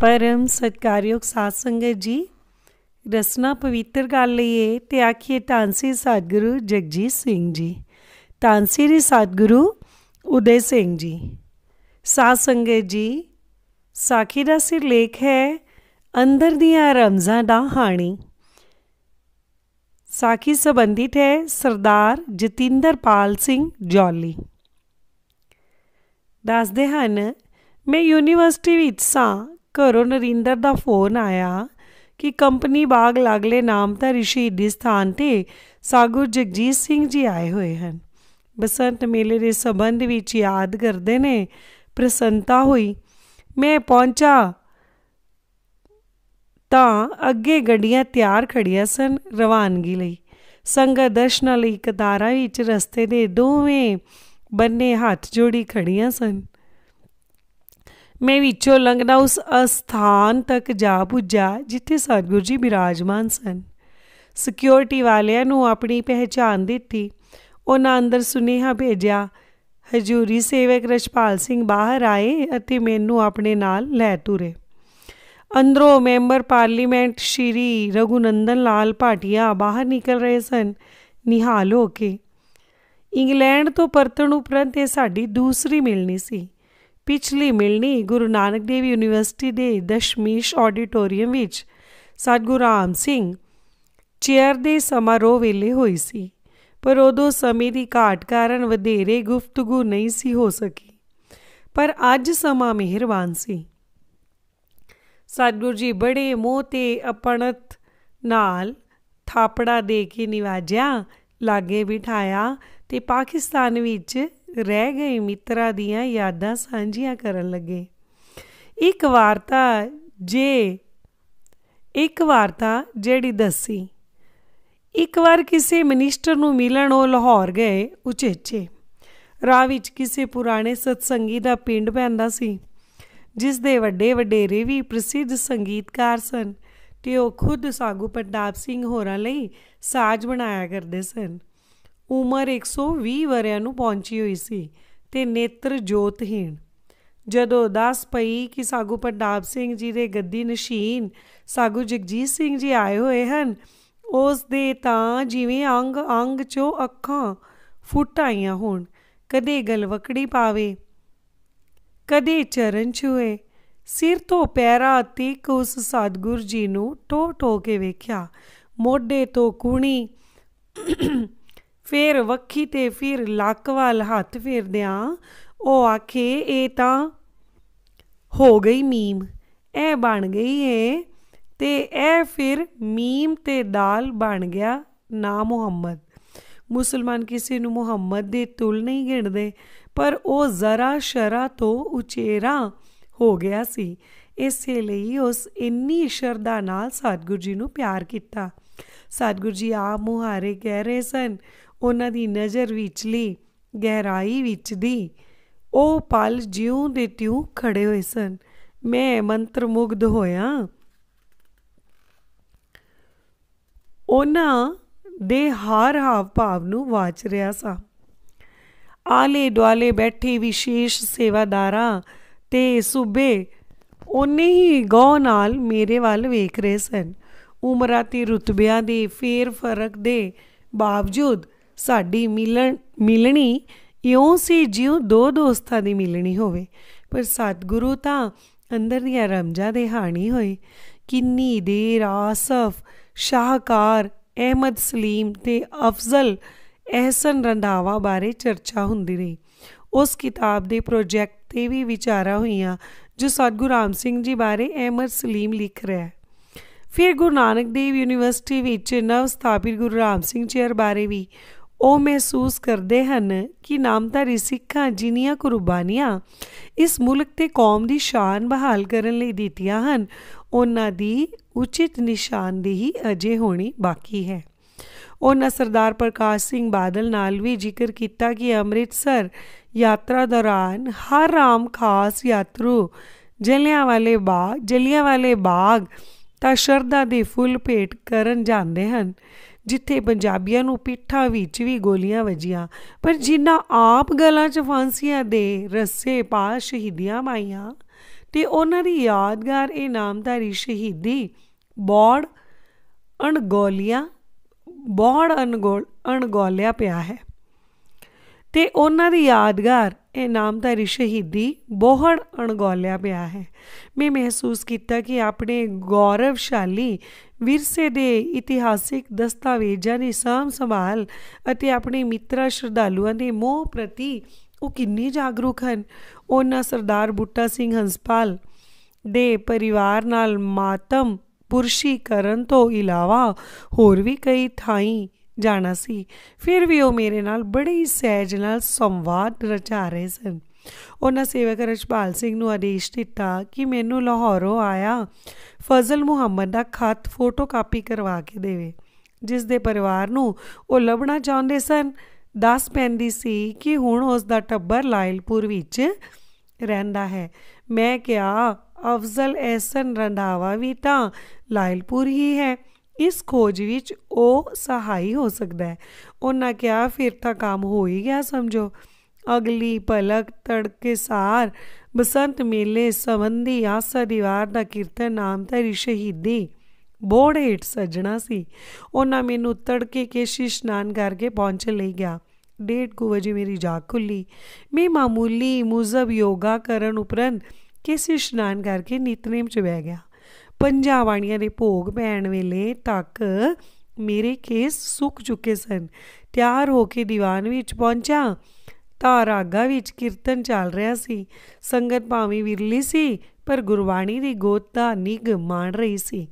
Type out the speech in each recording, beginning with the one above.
परम सत्कारयोग साध संगत जी, रसना पवित्र कर लईए ते आखिए धन श्री सतगुरु जगजीत सिंह जी, धन श्री सतगुरु उदय सिंह जी। साध संगत जी, साखी का सिरलेख है अंदर दियां रमज़ां दा हाणी। साखी संबंधित है सरदार जतिंदरपाल सिंह जौली। दसदे हन, मैं यूनीवर्सिटी विच सां, घरों नरिंदर दा फोन आया कि कंपनी बाग लागले नामधारी शहीदी स्थान ते सागुर जगजीत सिंह जी आए हुए हैं। बसंत मेले के संबंध विच याद करते ने प्रसन्नता हुई। मैं पहुंचा तां अगे गड्डियां तैयार खड़ियां सन रवानगी लई। संगत दर्शनां लई कतारां विच रस्ते दे दोवें बन्ने हथ जोड़ी खड़ियां सन। मैं विचों लंघना उस अस्थान तक जा पुज्जा जिथे सतगुरु जी विराजमान सन। सिक्योरिटी वालियां नूं अपनी पहचान दिती। उन्हां अंदर सुनेहा भेजिया। हजूरी सेवक रछपाल सिंह बाहर आए अते मैनू अपने नाल लै तुरे। अंदरों मैंबर पार्लीमेंट श्री रघुनंदन लाल भाटिया बाहर निकल रहे सन, निहाल हो के। इंग्लैंड तो परतण उपरंत ये साडी दूसरी मिलनी सी। पिछली मिलनी गुरु नानक देव यूनीवर्सिटी के दशमेश ऑडिटोरीयम विच सतगुरु राम सिंह चेयर के समारोह वेले हुई सी, पर उदों समय की घाट कारण वधेरे गुफ्तगू नहीं सी हो सकी। पर अज समा मेहरबान सी। सतगुरु जी बड़े मोह ते अपणत नाल थापड़ा दे के निवाजिया, लागे बिठाया ते पाकिस्तान विच रह गए मित्रा दियां यादां सांझियां करन लगे। एक वारता जेड़ी दसी। एक बार किसी मिनिस्टर नूं मिलन वो लाहौर गए उचेचे। राह विच किसी पुराने सतसंगी दा पिंड पैंदा सी, जिस दे वड्डे वडेरे भी प्रसिद्ध संगीतकार सन ते वो खुद सागू प्रताप सिंह होरां लई साज बनाया करदे सन। उमर 120 वरियां नूं पहुंची हुई सी ते नेत्र जोतहीन। जदों दस पई कि सागू प्रताप सिंह जी दे गद्दी नशीन सागू जगजीत सिंह जी आए हुए हैं, उस दे तां जिवें अंग अंग चों अखां फुट आईयां होण। कदे गलवकड़ी पावे, कदे चरण छुए। सिर तो पैरा तक उस सतगुर जी नूं टो टो के वेख्या। मोढे तो कूणी फिर वक्खी ते फिर लक वाल हथ फेरदियां ओ आखे, ए तां हो गई मीम, ए बन गई है ते ए फिर मीम ते दाल बन गया ना मुहम्मद। मुसलमान किसी नूं मुहम्मद दे तुल नहीं गिणदे, पर ओ जरा शरा तो उचेरा हो गया सी। इसे लई उस इन्नी शरधा नाल सतगुरु जी नूं प्यार किता। सतगुरु जी आप मुहारे कह रहे सन। उन्हां दी नज़र विचली गहराई विच दी ओ पल ज्यों दे त्यों खड़े हुए सन। मैं मंत्रमुग्ध होया उन्हां दे हर हाव भाव नूं वाच रिहा सा। आले दुआले बैठे विशेष सेवादारां ते सूबे उन्ने ही गौह नाल मेरे वल वेख रहे सन। उमरां ते रुतबियां दे फेर फरक दे बावजूद साडी मिलनी इउं सी जिउं दो दोस्तां दी मिलनी होवे। पर सतगुरु तां अंदर दियां रमजां दे हाणी होए। किन्नी देर आसफ, शाहकार, अहमद सलीम ते अफजल एहसन रंधावा बारे चर्चा हुंदी रही। उस किताब दे प्रोजैक्ट ते भी विचारा हुईयां जो सतगुरु राम सिंह जी बारे अहमद सलीम लिख रहा है। फिर गुरु नानक देव यूनीवर्सिटी विच नव स्थापित गुरु राम सिंह चेयर बारे भी ਉਹ महसूस करते हैं कि नामधारी सिखां जिन्नियां कुर्बानियां इस मुल्क ते कौम की शान बहाल करने लई दित्तियां हन, उन्हां दी उचित निशानदेही अजे होनी बाकी है। उन्हां सरदार प्रकाश सिंह बादल नाल भी जिक्र किया कि अमृतसर यात्रा दौरान हर आम खास यात्रु जलियांवाले बाग तां शरधा दे फुल भेंट करन जांदे हन, जिथे पंजाबियां नूं पिट्ठां विच भी गोलियां वजियां, पर जिन्हां आप गलां च फांसियां दे रस्से पा शहीदियां पाईयां ਤੇ ਉਹਨਾਂ ਦੀ ਯਾਦਗਾਰ ਇਹ ਨਾਮਧਾਰੀ ਸ਼ਹੀਦੀ ਬੌੜ ਅਣਗੌਲਿਆ ਪਿਆ ਹੈ। ਤੇ ਉਹਨਾਂ ਦੀ ਯਾਦਗਾਰ ਇਹ ਨਾਮਧਾਰੀ ਸ਼ਹੀਦੀ ਬੋਹੜ ਅਣਗੌਲਿਆ ਪਿਆ ਹੈ। ਮੈਂ ਮਹਿਸੂਸ ਕੀਤਾ ਕਿ ਆਪਣੇ ਗੌਰਵਸ਼ਾਲੀ ਵਿਰਸੇ ਦੇ ਇਤਿਹਾਸਿਕ ਦਸਤਾਵੇਜ਼ਾਂ ਦੀ ਸਾਂਭ ਸੰਭਾਲ ਅਤੇ ਆਪਣੇ ਮਿੱਤਰਾਂ ਸ਼ਰਧਾਲੂਆਂ ਦੇ ਮੋਹ ਪ੍ਰਤੀ ਉਹ ਕਿੰਨੇ ਜਾਗਰੂਕ ਹਨ। ਉਹਨਾਂ ਸਰਦਾਰ ਬੂਟਾ ਸਿੰਘ ਹੰਸਪਾਲ ਦੇ ਪਰਿਵਾਰ ਨਾਲ ਮਾਤਮ ਪੁਰਸ਼ੀ ਕਰਨ ਤੋਂ ਇਲਾਵਾ ਹੋਰ ਵੀ ਕਈ ਥਾਈਂ ਜਾਣਾ ਸੀ। ਫਿਰ ਵੀ ਉਹ ਮੇਰੇ ਨਾਲ ਬੜੇ ਹੀ ਸਹਿਜ ਨਾਲ ਸੰਵਾਦ ਰਚਾ ਰਹੇ ਸਨ। ਉਹਨਾਂ ਸੇਵਕ ਰਛਪਾਲ ਸਿੰਘ ਨੂੰ ਆਦੇਸ਼ ਦਿੱਤਾ ਕਿ ਮੈਨੂੰ ਲਾਹੌਰੋਂ ਆਇਆ ਫਜ਼ਲ ਮੁਹੰਮਦ ਦਾ ਖੱਤ ਫੋਟੋ ਕਾਪੀ ਕਰਵਾ ਕੇ ਦੇਵੇ, ਜਿਸ ਦੇ ਪਰਿਵਾਰ ਨੂੰ ਉਹ ਲੱਭਣਾ ਚਾਹੁੰਦੇ ਸਨ। ਦੱਸ ਪੈਂਦੀ ਸੀ ਕਿ ਹੁਣ ਉਸ ਦਾ ਟੱਬਰ ਲਾਇਲਪੁਰ ਵਿੱਚ ਰਹਿੰਦਾ ਹੈ। ਮੈਂ ਕਿਹਾ ਅਫਜ਼ਲ ਅਹਿਸਨ ਰੰਧਾਵਾ ਵੀ ਤਾਂ ਲਾਇਲਪੁਰ ਹੀ ਹੈ, ਇਸ ਖੋਜ ਵਿੱਚ ਉਹ ਸਹਾਈ ਹੋ ਸਕਦਾ ਹੈ। ਉਹਨਾਂ ਕਿਹਾ ਫਿਰ ਤਾਂ ਕੰਮ ਹੋ ਹੀ ਗਿਆ ਸਮਝੋ। ਅਗਲੀ ਪਲਕ ਤੜਕੇ ਸਾਰ ਬਸੰਤ ਮੇਲੇ ਸੰਬੰਧੀ ਆਸਾ ਦੀਵਾਰ ਦਾ ਕੀਰਤਨ ਨਾਮਧਾਰੀ ਸ਼ਹੀਦੀ ਬੋਹੜ ਹੇਠ ਸੱਜਣਾ ਸੀ। ਉਹਨਾਂ ਮੈਨੂੰ ਤੜਕੇ ਕੇਸ਼ੀ ਇਸ਼ਨਾਨ ਕਰਕੇ ਪਹੁੰਚਣ ਲਈ ਗਿਆ। 1:30 ਵਜੇ ਮੇਰੀ ਜਾਗ ਖੁੱਲੀ। ਮੈਂ ਮਾਮੂਲੀ ਮੁਜ਼ਬ ਯੋਗਾ ਕਰਨ ਉਪਰੰਤ ਕੇਸ਼ੀ ਇਸ਼ਨਾਨ ਕਰਕੇ ਨਿਤਨੇਮ 'ਚ ਬਹਿ ਗਿਆ। 5 ਬਾਣੀਆਂ ਦੇ ਭੋਗ ਪੈਣ ਵੇਲੇ ਤੱਕ ਮੇਰੇ ਕੇਸ ਸੁੱਕ ਚੁੱਕੇ ਸਨ। ਤਿਆਰ ਹੋ ਕੇ ਦੀਵਾਨ ਵਿੱਚ ਪਹੁੰਚਾ ਤਾਂ ਰਾਗਾ ਵਿੱਚ ਕੀਰਤਨ ਚੱਲ ਰਿਹਾ ਸੀ। ਸੰਗਤ ਭਾਵੇਂ ਵਿਰਲੀ ਸੀ ਪਰ ਗੁਰਬਾਣੀ ਦੀ ਗੋਤ ਦਾ ਨਿੱਘ ਮਾਣ ਰਹੀ ਸੀ।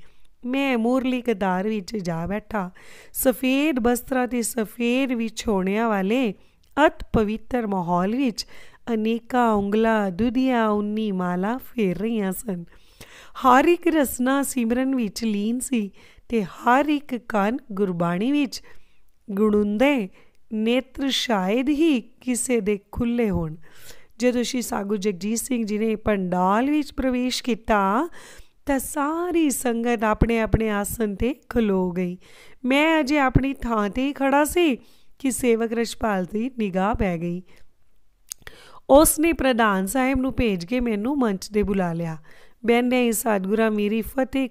ਮੈਂ ਮੂਰਲੀ ਕਤਾਰ ਵਿੱਚ ਜਾ ਬੈਠਾ। ਸਫੇਦ ਬਸਤਰਾਂ ਤੇ ਸਫੇਦ ਵਿਛੋਣਿਆਂ ਵਾਲੇ ਅਤ ਪਵਿੱਤਰ ਮਾਹੌਲ ਵਿੱਚ ਅਨੇਕਾਂ ਉਂਗਲਾਂ ਦੁਧੀਆਂ ਉੱਨੀ ਮਾਲਾ ਫੇਰ ਰਹੀਆਂ ਸਨ। ਹਰ ਇੱਕ ਰਸਨਾ ਸਿਮਰਨ ਵਿੱਚ ਲੀਨ ਸੀ ਤੇ ਹਰ ਇੱਕ ਕੰਨ ਗੁਰਬਾਣੀ ਵਿੱਚ ਗੁਣੁੰਦੇ ਨੇਤਰ ਸ਼ਾਇਦ ਹੀ ਕਿਸੇ ਦੇ ਖੁੱਲ੍ਹੇ ਹੋਣ। ਜਦੋਂ ਸ਼੍ਰੀ ਸਾਗੂ ਜਗਜੀਤ ਸਿੰਘ ਜੀ ਨੇ ਪੰਡਾਲ ਵਿੱਚ ਪ੍ਰਵੇਸ਼ ਕੀਤਾ ਤਾਂ ਸਾਰੀ ਸੰਗਤ ਆਪਣੇ ਆਪਣੇ ਆਸਨ 'ਤੇ ਖਲੋ ਗਈ। ਮੈਂ ਅਜੇ ਆਪਣੀ ਥਾਂ 'ਤੇ ਹੀ ਖੜਾ ਸੀ ਕਿ ਸੇਵਕ ਰਛਪਾਲ ਦੀ ਨਿਗਾਹ ਪੈ ਗਈ। ਉਸ ਨੇ ਪ੍ਰਧਾਨ ਸਾਹਿਬ ਨੂੰ ਭੇਜ ਕੇ ਮੈਨੂੰ ਮੰਚ 'ਤੇ ਬੁਲਾ ਲਿਆ। ਬਹਿੰਦਿਆਂ ਹੀ ਸਤਿਗੁਰਾਂ ਮੇਰੀ ਫਤਿਹ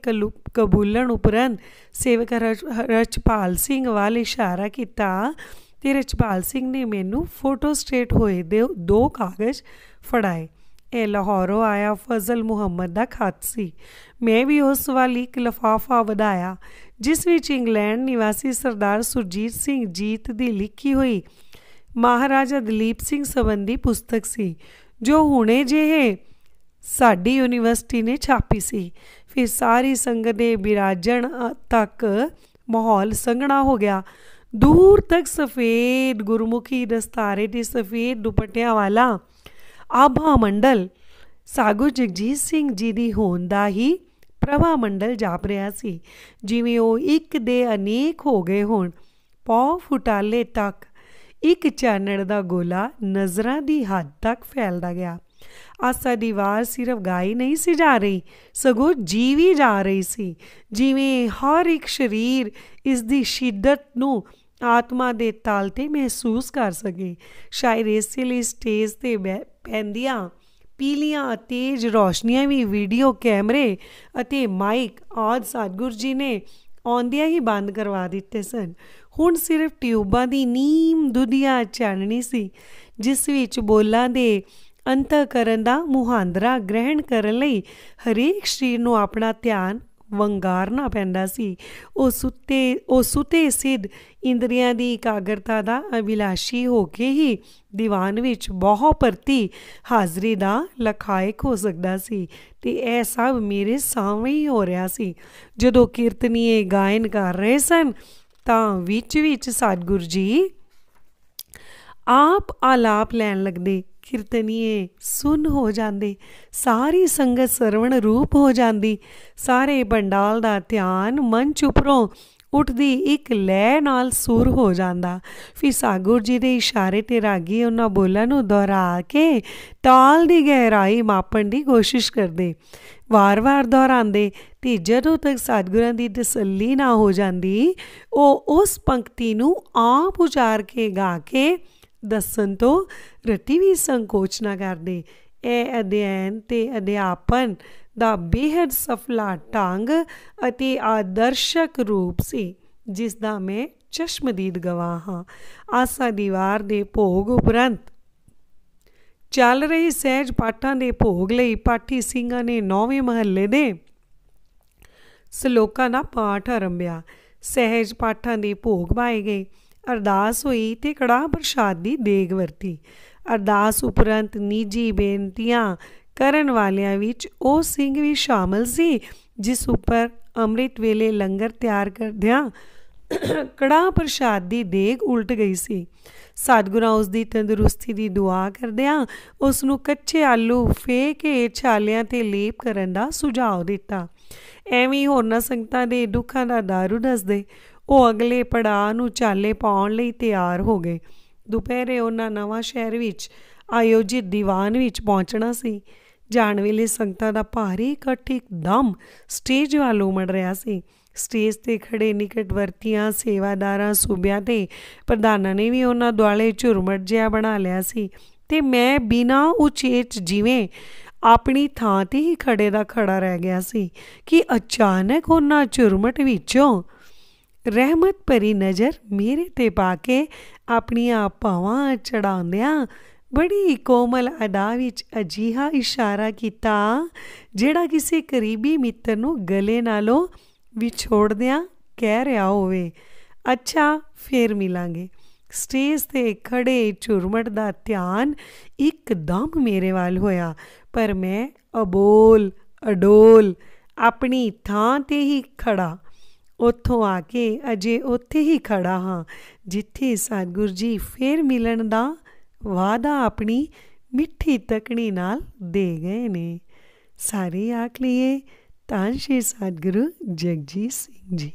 ਕਬੂਲਣ ਉਪਰੰਤ ਸੇਵਕ ਰਛਪਾਲ ਸਿੰਘ ਵੱਲ ਇਸ਼ਾਰਾ ਕੀਤਾ ਤੇ ਰਛਪਾਲ ਸਿੰਘ ਨੇ ਮੈਨੂੰ ਫੋਟੋ ਸਟੇਟ ਹੋਏ ਦੇ 2 ਕਾਗਜ਼ ਫੜਾਏ। ਇਹ ਲਾਹੌਰੋਂ ਆਇਆ ਫਜ਼ਲ ਮੁਹੰਮਦ ਦਾ ਖੱਤ ਸੀ। ਮੈਂ ਵੀ ਉਸ ਵੱਲ ਇੱਕ ਲਿਫਾਫਾ ਵਧਾਇਆ ਜਿਸ ਵਿੱਚ ਇੰਗਲੈਂਡ ਨਿਵਾਸੀ ਸਰਦਾਰ ਸੁਰਜੀਤ ਸਿੰਘ ਜੀਤ ਦੀ ਲਿਖੀ ਹੋਈ ਮਹਾਰਾਜਾ ਦਲੀਪ ਸਿੰਘ ਸੰਬੰਧੀ ਪੁਸਤਕ ਸੀ, ਜੋ ਹੁਣੇ ਜਿਹੇ ਸਾਡੀ ਯੂਨੀਵਰਸਿਟੀ ਨੇ ਛਾਪੀ ਸੀ। ਫਿਰ ਸਾਰੀ ਸੰਗਤ ਦੇ ਬਿਰਾਜਣ ਤੱਕ ਮਾਹੌਲ ਸੰਘਣਾ ਹੋ ਗਿਆ। ਦੂਰ ਤੱਕ ਸਫੇਦ ਗੁਰਮੁਖੀ ਦਸਤਾਰੇ ਤੇ ਸਫੇਦ ਦੁਪੱਟਿਆਂ ਵਾਲਾ ਆਭਾ ਮੰਡਲ ਸਾਗੂ ਜਗਜੀਤ ਸਿੰਘ ਜੀ ਦੀ ਹੋਂਦ ਦਾ ਹੀ ਪ੍ਰਭਾ ਮੰਡਲ ਜਾਪ ਰਿਹਾ ਸੀ, ਜਿਵੇਂ ਉਹ ਇੱਕ ਦੇ ਅਨੇਕ ਹੋ ਗਏ ਹੋਣ। ਪੌ ਫੁਟਾਲੇ ਤੱਕ ਇੱਕ ਚਾਨਣ ਦਾ ਗੋਲਾ ਨਜ਼ਰਾਂ ਦੀ ਹੱਦ ਤੱਕ ਫੈਲਦਾ ਗਿਆ। ਆਸਾ ਦੀਵਾਰ ਸਿਰਫ ਗਾਈ ਨਹੀਂ ਸੀ ਜਾ ਰਹੀ, ਸਗੋਂ ਜੀਵੀ ਜਾ ਰਹੀ ਸੀ, ਜਿਵੇਂ ਹਰ ਇੱਕ ਸਰੀਰ ਇਸ ਦੀ ਸ਼ਿੱਦਤ ਨੂੰ ਆਤਮਾ ਦੇ ਤਲ 'ਤੇ ਮਹਿਸੂਸ ਕਰ ਸਕੇ। ਸ਼ਾਇਦ ਇਸੇ ਲਈ ਸਟੇਜ 'ਤੇ ਪੈਂਦੀਆਂ ਪੀਲੀਆਂ ਤੇਜ਼ ਰੌਸ਼ਨੀਆਂ ਵੀ ਵੀਡੀਓ ਕੈਮਰੇ ਅਤੇ ਮਾਈਕ ਆਦਿ ਸਤਿਗੁਰੂ ਜੀ ਨੇ ਆਉਂਦਿਆਂ ਹੀ ਬੰਦ ਕਰਵਾ ਦਿੱਤੇ ਸਨ। ਹੁਣ ਸਿਰਫ ਟਿਊਬਾਂ ਦੀ ਨੀਮ ਦੁਧੀਆ ਚਾਨਣੀ ਸੀ, ਜਿਸ ਵਿੱਚ ਬੋਲਾਂ ਦੇ ਅੰਤਕਰਨ ਦਾ ਮੁਹਾਂਦਰਾ ਗ੍ਰਹਿਣ ਕਰਨ ਲਈ ਹਰੇਕ ਸਰੀਰ ਨੂੰ ਆਪਣਾ ਧਿਆਨ ਵੰਗਾਰਨਾ ਪੈਂਦਾ ਸੀ। ਉਹ ਸੁਤੇ ਸਿੱਧ ਇੰਦਰੀਆਂ ਦੀ ਇਕਾਗਰਤਾ ਦਾ ਅਭਿਲਾਸ਼ੀ ਹੋ ਕੇ ਹੀ ਦੀਵਾਨ ਵਿੱਚ ਬਹੁ ਪਰਤੀ ਹਾਜ਼ਰੀ ਦਾ ਲਖਾਇਕ ਹੋ ਸਕਦਾ ਸੀ। ਤੇ ਇਹ ਸਭ ਮੇਰੇ ਸਾਹਮਣੇ ਹੀ ਹੋ ਰਿਹਾ ਸੀ। ਜਦੋਂ ਕੀਰਤਨੀਏ ਗਾਇਨ ਕਰ ਰਹੇ ਸਨ ਤਾਂ ਵਿੱਚ ਸਤਿਗੁਰੂ ਜੀ ਆਪ ਆਲਾਪ ਲੈਣ ਲੱਗਦੇ। ਕੀਰਤਨੀਏ ਸੁੰਨ ਹੋ ਜਾਂਦੇ, ਸਾਰੀ ਸੰਗਤ ਸਰਵਣ ਰੂਪ ਹੋ ਜਾਂਦੀ। ਸਾਰੇ ਪੰਡਾਲ ਦਾ ਧਿਆਨ ਮੰਚ ਉੱਪਰੋਂ ਉੱਠਦੀ ਇੱਕ ਲੈਅ ਨਾਲ ਸੁਰ ਹੋ ਜਾਂਦਾ। ਫਿਰ ਸਾਗੁਰ ਜੀ ਦੇ ਇਸ਼ਾਰੇ 'ਤੇ ਰਾਗੀ ਉਹਨਾਂ ਬੋਲਾਂ ਨੂੰ ਦੁਹਰਾ ਕੇ ਤਾਲ ਦੀ ਗਹਿਰਾਈ ਮਾਪਣ ਦੀ ਕੋਸ਼ਿਸ਼ ਕਰਦੇ, ਵਾਰ-ਵਾਰ ਦੁਹਰਾਉਂਦੇ। ਤੇ ਜਦੋਂ ਤੱਕ ਸਤਿਗੁਰਾਂ ਦੀ ਤਸੱਲੀ ਨਾ ਹੋ ਜਾਂਦੀ, ਉਹ ਉਸ ਪੰਕਤੀ ਨੂੰ ਆਪ ਉਚਾਰ ਕੇ ਗਾ ਕੇ ਦੱਸਣ ਤੋਂ ਰੱਤੀ ਵੀ ਸੰਕੋਚ ਨਾ ਕਰਦੇ। ਇਹ ਅਧਿਐਨ ਤੇ ਅਧਿਆਪਨ ਦਾ ਬੇਹੱਦ ਸਫਲਾ ਢੰਗ ਅਤੇ ਆਦਰਸ਼ਕ ਰੂਪ ਸੀ, ਜਿਸ ਦਾ ਮੈਂ ਚਸ਼ਮਦੀਦ ਗਵਾਹ ਹਾਂ। ਆਸਾ ਦੀ ਵਾਰ ਦੇ ਭੋਗ ਉਪਰੰਤ ਚੱਲ ਰਹੇ ਸਹਿਜ ਪਾਠਾਂ ਦੇ ਭੋਗ ਲਈ ਪਾਠੀ ਸਿੰਘਾਂ ਨੇ 9ਵੇਂ ਮਹੱਲੇ ਦੇ ਸਲੋਕਾਂ ਦਾ ਪਾਠ ਆਰੰਭਿਆ। ਸਹਿਜ ਪਾਠਾਂ ਦੇ ਭੋਗ ਪਾਏ ਗਏ, ਅਰਦਾਸ ਹੋਈ ਤੇ ਕੜਾਹ ਪ੍ਰਸ਼ਾਦ ਦੀ ਦੇਗ ਵਰਤੀ। ਅਰਦਾਸ ਉਪਰੰਤ ਨਿੱਜੀ ਬੇਨਤੀਆਂ ਕਰਨ ਵਾਲਿਆਂ ਵਿੱਚ ਉਹ ਸਿੰਘ ਵੀ ਸ਼ਾਮਲ ਸੀ ਜਿਸ ਉੱਪਰ ਅੰਮ੍ਰਿਤ ਵੇਲੇ ਲੰਗਰ ਤਿਆਰ ਕਰਦਿਆਂ ਕੜਾਹ ਪ੍ਰਸ਼ਾਦ ਦੀ ਦੇਗ ਉਲਟ ਗਈ ਸੀ। ਸਤਿਗੁਰਾਂ ਉਸ ਦੀ ਤੰਦਰੁਸਤੀ ਦੀ ਦੁਆ ਕਰਦਿਆਂ ਉਸ ਨੂੰ ਕੱਚੇ ਆਲੂ ਫੇ ਕੇ ਛਾਲਿਆਂ 'ਤੇ ਲੇਪ ਕਰਨ ਦਾ ਸੁਝਾਅ ਦਿੱਤਾ। ਐਵੇਂ ਹੋਰਨਾਂ ਸੰਗਤਾਂ ਦੇ ਦੁੱਖਾਂ ਦਾ ਦਾਰੂ ਦੱਸਦੇ ਉਹ ਅਗਲੇ ਪੜਾਅ ਨੂੰ ਚਾਲੇ ਪਾਉਣ ਲਈ ਤਿਆਰ ਹੋ ਗਏ। ਦੁਪਹਿਰੇ ਉਹਨਾਂ ਨਵਾਂ ਸ਼ਹਿਰ ਵਿੱਚ ਆਯੋਜਿਤ ਦੀਵਾਨ ਵਿੱਚ ਪਹੁੰਚਣਾ ਸੀ। ਜਾਣ ਵੇਲੇ ਸੰਗਤਾਂ ਦਾ ਭਾਰੀ ਇਕੱਠ ਇੱਕਦਮ ਸਟੇਜ ਵੱਲ ਉਮੜ ਰਿਹਾ ਸੀ। ਸਟੇਜ 'ਤੇ ਖੜੇ ਨਿਕਟਵਰਤੀਆਂ ਸੇਵਾਦਾਰਾਂ, ਸੂਬਿਆਂ ਤੇ ਪ੍ਰਧਾਨਾਂ ਨੇ ਵੀ ਉਹਨਾਂ ਦੁਆਲੇ ਝੁਰਮਟ ਜਿਹਾ ਬਣਾ ਲਿਆ ਸੀ ਅਤੇ ਮੈਂ ਬਿਨਾਂ ਉਚੇਚ ਜਿਵੇਂ ਆਪਣੀ ਥਾਂ 'ਤੇ ਹੀ ਖੜੇ ਦਾ ਖੜਾ ਰਹਿ ਗਿਆ ਸੀ ਕਿ ਅਚਾਨਕ ਉਹਨਾਂ ਝੁਰਮਟ ਵਿੱਚੋਂ ਰਹਿਮਤ ਭਰੀ ਨਜ਼ਰ ਮੇਰੇ 'ਤੇ ਪਾ ਕੇ ਆਪਣੀਆਂ ਭਾਵਾਂ ਚੜ੍ਹਾਉਂਦਿਆਂ ਬੜੀ ਕੋਮਲ ਅਦਾ ਵਿੱਚ ਅਜਿਹਾ ਇਸ਼ਾਰਾ ਕੀਤਾ ਜਿਹੜਾ ਕਿਸੇ ਕਰੀਬੀ ਮਿੱਤਰ ਨੂੰ ਗਲੇ ਨਾਲੋਂ ਵਿਛੋੜਦਿਆਂ ਕਹਿ ਰਿਹਾ ਹੋਵੇ, ਅੱਛਾ ਫਿਰ ਮਿਲਾਂਗੇ। ਸਟੇਜ 'ਤੇ ਖੜੇ ਝੁਰਮਟ ਦਾ ਧਿਆਨ ਇੱਕਦਮ ਮੇਰੇ ਵੱਲ ਹੋਇਆ, ਪਰ ਮੈਂ ਅਬੋਲ ਅਡੋਲ ਆਪਣੀ ਥਾਂ 'ਤੇ ਹੀ ਖੜਾ ਉੱਥੋਂ ਆ ਕੇ ਅਜੇ ਉੱਥੇ ਹੀ ਖੜਾ ਹਾਂ ਜਿੱਥੇ ਸਤਿਗੁਰੂ ਜੀ ਫਿਰ ਮਿਲਣ ਦਾ ਵਾਅਦਾ ਆਪਣੀ ਮਿੱਠੀ ਤਕਣੀ ਨਾਲ ਦੇ ਗਏ ਨੇ। ਸਾਰੇ ਆਖ ਲਈਏ ਧੰਨ ਸ਼੍ਰੀ ਸਤਿਗੁਰੂ ਜਗਜੀਤ ਸਿੰਘ ਜੀ।